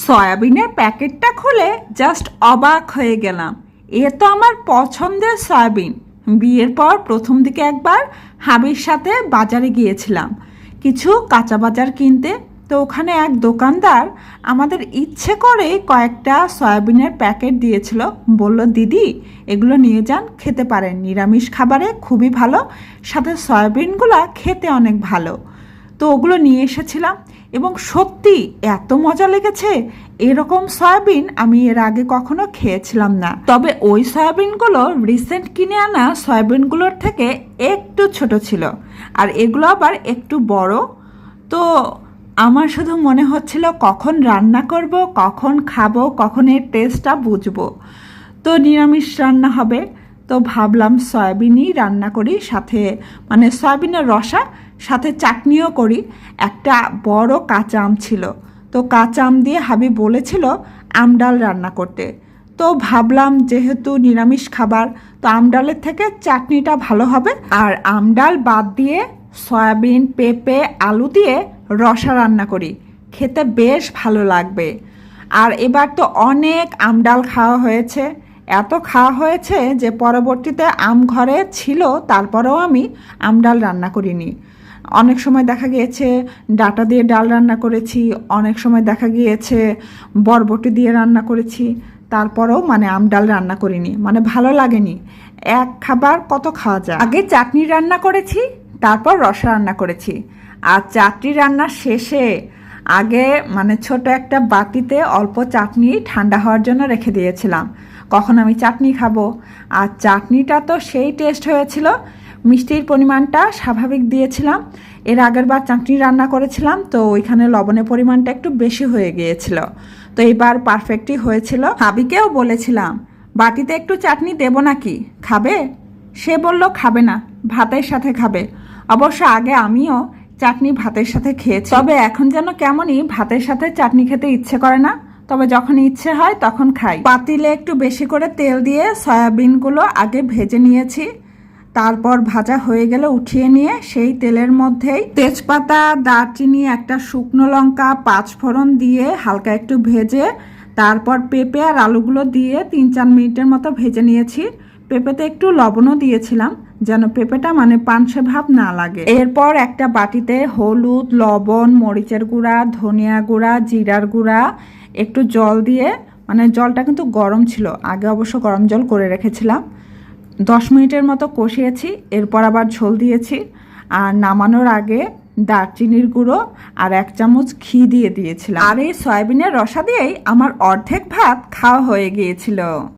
সয়াবিনের প্যাকেটটা খুলে জাস্ট অবাক হয়ে গেলাম। এ তো আমার পছন্দের সয়াবিন। বিয়ের পর প্রথম দিকে একবার হাবির সাথে বাজারে গিয়েছিলাম কিছু কাঁচা বাজার কিনতে। তো ওখানে এক দোকানদার আমাদের ইচ্ছে করে কয়েকটা সয়াবিনের প্যাকেট দিয়েছিল। বলল, দিদি এগুলো নিয়ে যান, খেতে পারেন, নিরামিষ খাবারে খুবই ভালো, সাথে সয়াবিনগুলো খেতে অনেক ভালো। তো ওগুলো নিয়ে এসেছিলাম এবং সত্যি এত মজা লেগেছে। এরকম সয়াবিন আমি এর আগে কখনো খেয়েছিলাম না। তবে ওই সয়াবিনগুলো রিসেন্ট কিনে আনা সয়াবিনগুলোর থেকে একটু ছোট ছিল, আর এগুলো আবার একটু বড়। তো আমার শুধু মনে হচ্ছিল কখন রান্না করব, কখন খাবো, কখন এর টেস্টটা বুঝবো। তো নিরামিষ রান্না হবে, তো ভাবলাম সয়াবিনই রান্না করি, সাথে মানে সয়াবিনের রসা, সাথে চাটনিও করি। একটা বড় কাঁচা আম ছিল, তো কাঁচা আম দিয়ে হাবি বলেছিল আম ডাল রান্না করতে। তো ভাবলাম যেহেতু নিরামিষ খাবার, তো আম ডালের থেকে চাটনিটা ভালো হবে। আর আম ডাল বাদ দিয়ে সয়াবিন, পেঁপে, আলু দিয়ে রসা রান্না করি, খেতে বেশ ভালো লাগবে। আর এবার তো অনেক আম ডাল খাওয়া হয়েছে, এত খাওয়া হয়েছে যে পরবর্তীতে আম ঘরে ছিল, তারপরেও আমি আম ডাল রান্না করিনি। অনেক সময় দেখা গিয়েছে ডাঁটা দিয়ে ডাল রান্না করেছি, অনেক সময় দেখা গিয়েছে বরবটি দিয়ে রান্না করেছি, তারপরেও মানে আম ডাল রান্না করিনি, মানে ভালো লাগেনি। এক খাবার কত খাওয়া যায়। আগে চাটনি রান্না করেছি, তারপর রসা রান্না করেছি। আর চাটনি রান্নার শেষে আগে মানে ছোট একটা বাটিতে অল্প চাটনি ঠান্ডা হওয়ার জন্য রেখে দিয়েছিলাম, কখন আমি চাটনি খাবো। আর চাটনিটা তো সেই টেস্ট হয়েছিল। মিষ্টির পরিমাণটা স্বাভাবিক দিয়েছিলাম। এর আগের বার চাটনি রান্না করেছিলাম, তো ওইখানে লবণের পরিমাণটা একটু বেশি হয়ে গিয়েছিল। তো এবার পারফেক্টই হয়েছিল। হাবিকেও বলেছিলাম বাটিতে একটু চাটনি দেবো নাকি, খাবে? সে বলল খাবে না, ভাতের সাথে খাবে। অবশ্য আগে আমিও চাটনি ভাতের সাথে খেয়েছি, তবে এখন যেন কেমনই ভাতের সাথে চাটনি খেতে ইচ্ছে করে না। তবে যখন ইচ্ছে হয় তখন খাই। পাতিলে একটু বেশি করে তেল দিয়ে সয়াবিনগুলো আগে ভেজে নিয়েছি, তারপর ভাজা হয়ে গেলে উঠিয়ে নিয়ে সেই তেলের মধ্যেই তেজপাতা, দারচিনি, একটা শুকনো লঙ্কা, 5 ফোড়ন দিয়ে হালকা একটু ভেজে তারপর পেঁপে আর আলুগুলো দিয়ে 3-4 মিনিটের মতো ভেজে নিয়েছি। পেঁপেতে একটু লবণও দিয়েছিলাম যেন পেঁপেটা মানে পানসে ভাব না লাগে। এরপর একটা বাটিতে হলুদ, লবণ, মরিচের গুঁড়া, ধনিয়া গুঁড়া, জিরার গুঁড়া, একটু জল দিয়ে, মানে জলটা কিন্তু গরম ছিল, আগে অবশ্য গরম জল করে রেখেছিলাম, 10 মিনিটের মতো কষিয়েছি। এরপর আবার ঝোল দিয়েছি, আর নামানোর আগে দারচিনির গুঁড়ো আর 1 চামচ ঘি দিয়ে দিয়েছিলাম। আর এই সয়াবিনের রসা দিয়েই আমার অর্ধেক ভাত খাওয়া হয়ে গিয়েছিল।